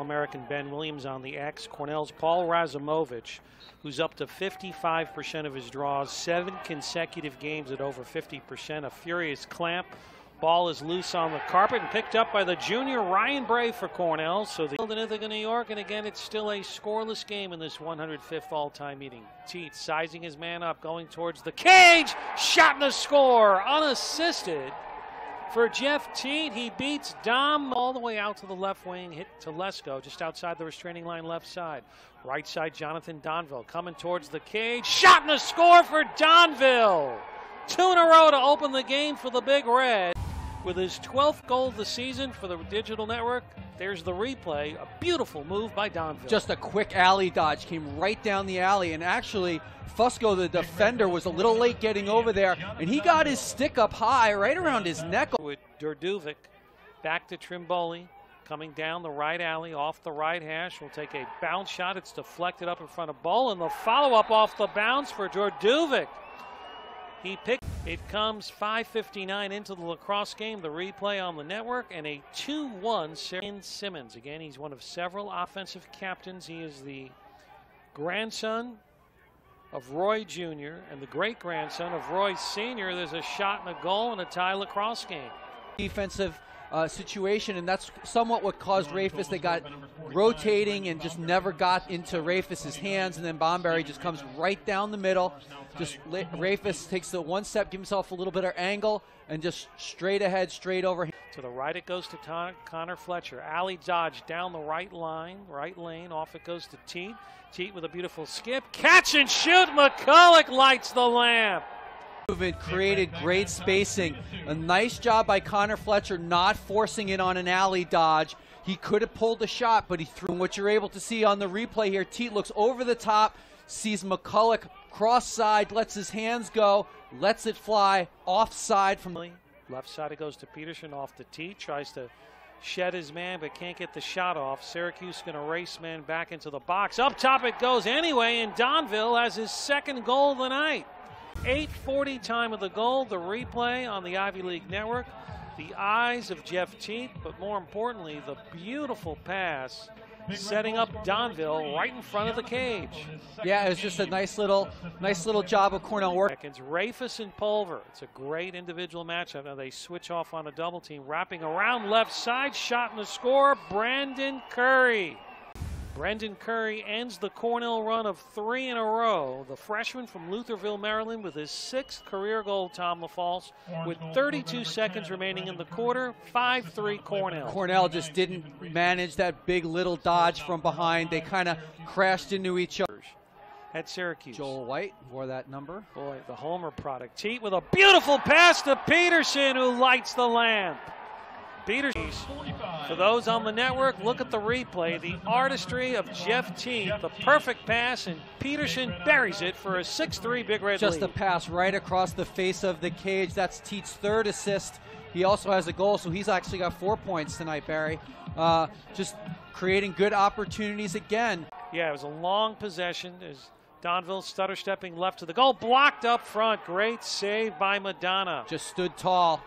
All-American Ben Williams on the X. Cornell's Paul Razumovich, who's up to 55% of his draws, 7 consecutive games at over 50%. A furious clamp. Ball is loose on the carpet and picked up by the junior Ryan Bray for Cornell. So the in Ithaca, New York, and again, it's still a scoreless game in this 105th all-time meeting. Teat sizing his man up, going towards the cage. Shot and a score, unassisted. For Jeff Teat, he beats Dom all the way out to the left wing, hit to Lesko, just outside the restraining line left side. Right side, Jonathan Donville coming towards the cage. Shot and a score for Donville. 2 in a row to open the game for the Big Red. With his 12th goal of the season for the digital network, there's the replay. A beautiful move by Donville. Just a quick alley dodge, came right down the alley, and actually Fusco, the defender, was a little late getting over there, and he got his stick up high right around his neck. With Durduvic back to Trimboli, coming down the right alley, off the right hash, will take a bounce shot. It's deflected up in front of Bullen. The follow-up off the bounce for Durduvic. He picked. It comes 5:59 into the lacrosse game. The replay on the network, and a 2-1 Syracuse Simmons. Again, he's one of several offensive captains. He is the grandson of Roy Jr. and the great-grandson of Roy Sr. There's a shot and a goal in a tie lacrosse game. Defensive situation, and that's somewhat what caused Rehfuss. They got rotating and just never got into Rehfuss's hands, and then Bomberry just comes right down the middle. Just Rehfuss takes the one step, give himself a little bit of angle, and just straight ahead, straight over. To the right it goes to Connor Fletcher. Alley dodge down the right lane, off it goes to Teat. Teat with a beautiful skip. Catch and shoot, Mcculloch lights the lamp. Movement created great spacing. A nice job by Connor Fletcher not forcing it on an alley dodge. He could have pulled the shot, but he threw. And what you're able to see on the replay here, Teat looks over the top, sees Mcculloch cross side, lets his hands go, lets it fly offside from left side. It goes to Petterson, off to Teat, tries to shed his man but can't get the shot off. Syracuse going to race man back into the box. Up top it goes anyway, and Donville has his 2nd goal of the night. 8:40 time of the goal. The replay on the Ivy League Network. The eyes of Jeff Teat, but more importantly, the beautiful pass setting up Donville right in front of the cage. Yeah, it was just a nice little job of Cornell work. Rehfuss and Pulver. It's a great individual matchup. Now they switch off on a double team, wrapping around left side, shot and a score. Brendan Curry. Brendan Curry ends the Cornell run of 3 in a row. The freshman from Lutherville, Maryland, with his 6th career goal, Tom LaFalce, with 32 seconds remaining in the quarter. 5-3 Cornell. Cornell just didn't manage that big little dodge from behind. They kind of crashed into each other. At Syracuse. Joel White wore that number. Boy, the homer product. Teat with a beautiful pass to Petterson, who lights the lamp. Petterson. For those on the network, look at the replay. The artistry of Jeff Teat, the perfect pass, and Petterson buries it for a 6-3 Big Red lead. Just a pass right across the face of the cage. That's Teat's 3rd assist. He also has a goal, so he's actually got 4 points tonight, Barry. Just creating good opportunities again. Yeah, it was a long possession as Donville stutter stepping left to the goal, blocked up front. Great save by Madonna. Just stood tall.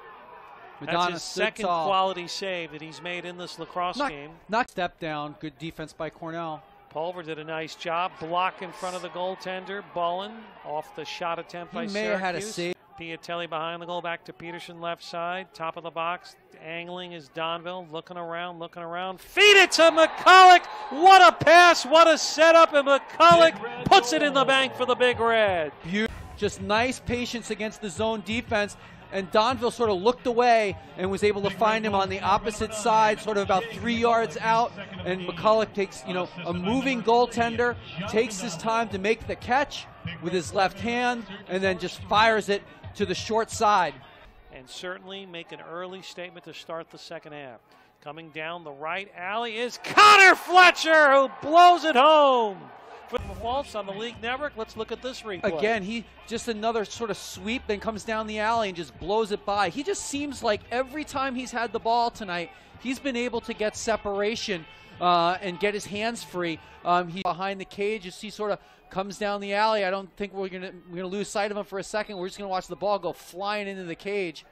Madonna. That's his 2nd quality save that he's made in this lacrosse game. Not step down. Good defense by Cornell. Pulver did a nice job. Block in front of the goaltender. Bullen off the shot attempt by Syracuse. He may have had a save. Piatelli behind the goal, back to Petterson left side. Top of the box. Angling is Donville. Looking around. Feed it to Mcculloch. What a pass. What a setup. And Mcculloch puts it in the bank for the Big Red. Just nice patience against the zone defense. And Donville sort of looked away and was able to find him on the opposite side, sort of about 3 yards out. And Mcculloch takes, a moving goaltender, takes his time to make the catch with his left hand, and then just fires it to the short side. And certainly make an early statement to start the 2nd half. Coming down the right alley is Connor Fletcher, who blows it home. For the False on the League Network, let's look at this replay. Again, he just another sort of sweep, then comes down the alley and just blows it by. He just seems like every time he's had the ball tonight, he's been able to get separation and get his hands free. He's behind the cage as he sort of comes down the alley. I don't think we're gonna lose sight of him for a second. We're just gonna watch the ball go flying into the cage.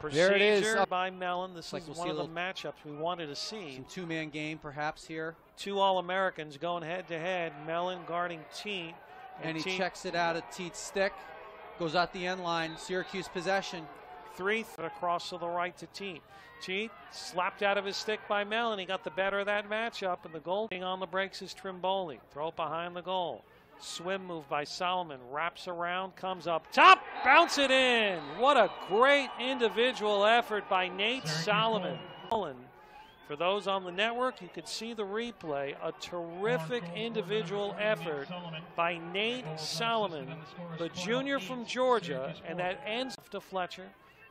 There it is. Procedure by Mellen. This Like is we'll one see of a the matchups we wanted to see. Some two-man game perhaps here. Two All-Americans going head-to-head. Mellen guarding Teat. And he Teat checks it out at Teat's stick. Goes out the end line. Syracuse possession. three across to the right to Teat. Teat slapped out of his stick by Mellen. He got the better of that matchup, and the goal on the breaks is Trimboli. Throw it behind the goal. Swim move by Solomon. Wraps around, comes up top, bounce it in. What a great individual effort by Nate Solomon. For those on the network, you could see the replay. A terrific individual effort by Nate Solomon, the junior from Georgia, and that ends to Fletcher.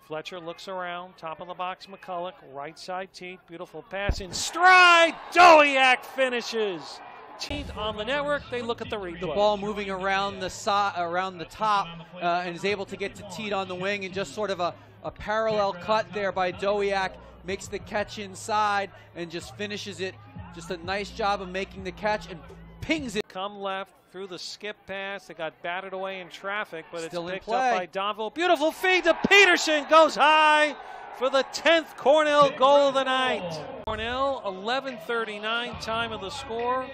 Fletcher looks around, top of the box, Mcculloch, right side Teat, beautiful pass in stride, Dowiak finishes. Teat on the network, they look at the replay. The ball moving around the top and is able to get to Teat on the wing, and just sort of a parallel cut there by Dowiak, makes the catch inside and just finishes it. Just a nice job of making the catch and pings it. Come left through the skip pass. It got batted away in traffic, but Still it's in picked play. up by Donville. Beautiful feed to Petterson. Goes high for the 10th Cornell goal of the night. Cornell, 11:39 time of the score.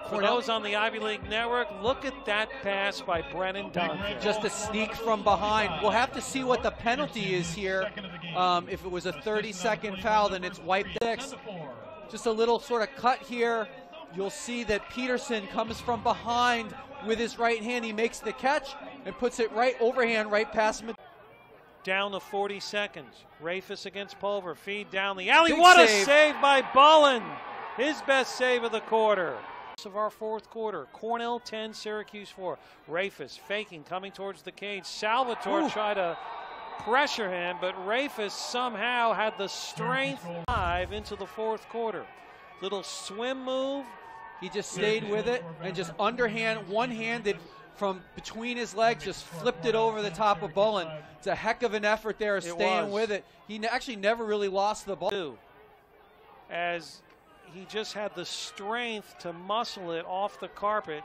For those on the Ivy League Network, look at that pass by Brennan Donville. Just a sneak from behind. We'll have to see what the penalty is here. If it was a 30-second foul, then it's wiped 6. Just a little sort of cut here. You'll see that Petterson comes from behind with his right hand. He makes the catch and puts it right overhand, right past mid. Down to 40 seconds. Rehfuss against Pulver. Feed down the alley. Big What save. a save by Bullen. His best save of the quarter. Of our fourth quarter. Cornell 10, Syracuse 4. Rehfuss faking, coming towards the cage. Salvatore tried to pressure him, but Rehfuss somehow had the strength dive into the fourth quarter. Little swim move. He just stayed with it and just underhand, one-handed from between his legs, just flipped it over the top of Bullen. It's a heck of an effort there, staying with it. He actually never really lost the ball. As he just had the strength to muscle it off the carpet.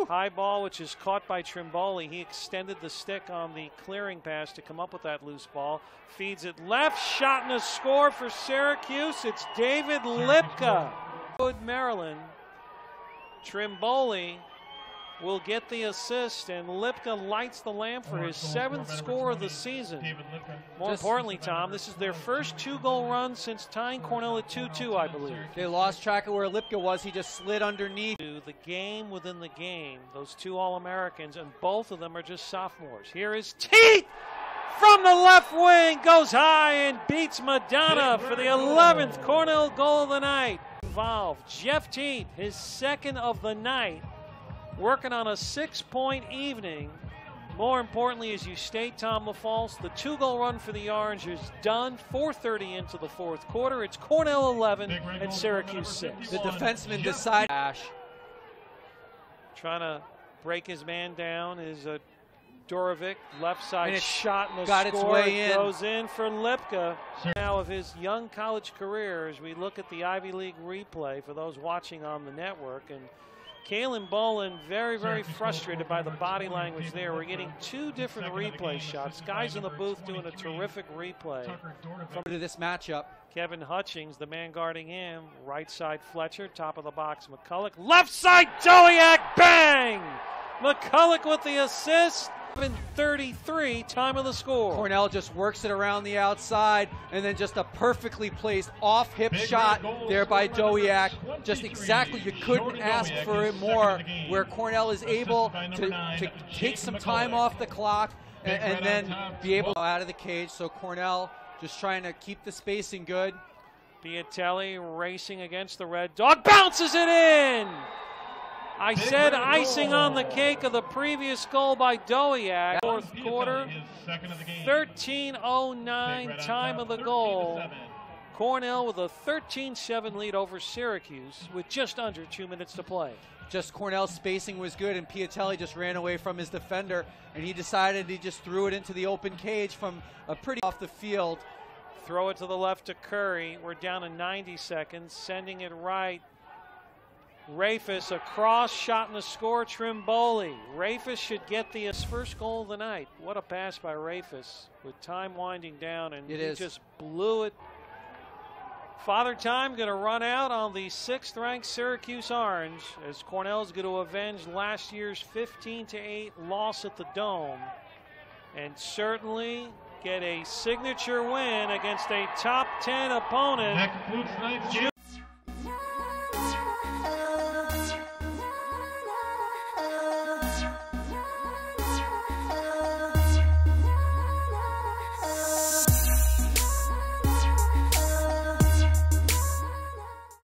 High ball, which is caught by Trimboli. He extended the stick on the clearing pass to come up with that loose ball. Feeds it left, shot and a score for Syracuse. It's David Lipka. Good Maryland. Trimboli will get the assist, and Lipka lights the lamp for his 7th score of the season. More importantly, Tom, this is their first 2-goal run since tying Cornell at 2-2, I believe. They lost track of where Lipka was. He just slid underneath. The game within the game, those two All-Americans, and both of them are just sophomores. Here is Teat from the left wing, goes high and beats Madonna for the 11th Cornell goal of the night. Involved, Jeff Teat, his 2nd of the night, working on a 6-point evening. More importantly, as you state, Tom LaFalce, the 2-goal run for the Orange is done. 4:30 into the fourth quarter. It's Cornell 11 and Syracuse 6. The defenseman decided. Trying to break his man down is Dorovic, left side And shot and the got its score. way It in. goes in for Lipka. Now of his young college career, as we look at the Ivy League replay for those watching on the network, and Caelahn Bullen very, very frustrated by the body language there. We're getting 2 different replay shots. Guys in the booth doing a terrific replay. From this matchup. Kevin Hutchings, the man guarding him. Right side Fletcher, top of the box Mcculloch. Left side Dowiak, bang! Mcculloch with the assist. 7:33, time of the score. Cornell just works it around the outside, and then just a perfectly placed off-hip shot there by Dowiak. Just exactly, you couldn't ask for it more, where Cornell is able to take some time off the clock and then be able to go out of the cage. So Cornell just trying to keep the spacing good. Piatelli racing against the Red Dog, bounces it in! I said icing on the cake of the previous goal by Dowiak. Fourth quarter, 13:09 time of the goal. Cornell with a 13-7 lead over Syracuse with just under 2 minutes to play. Just Cornell's spacing was good, and Piatelli just ran away from his defender, and he decided he just threw it into the open cage from a pretty off the field. Throw it to the left to Curry. We're down to 90 seconds, sending it right. Rehfuss, a cross shot and a score, Trimboli. Rehfuss should get his first goal of the night. What a pass by Rehfuss with time winding down, and he just blew it. Father Time going to run out on the 6th-ranked Syracuse Orange as Cornell's going to avenge last year's 15-8 loss at the Dome and certainly get a signature win against a top 10 opponent.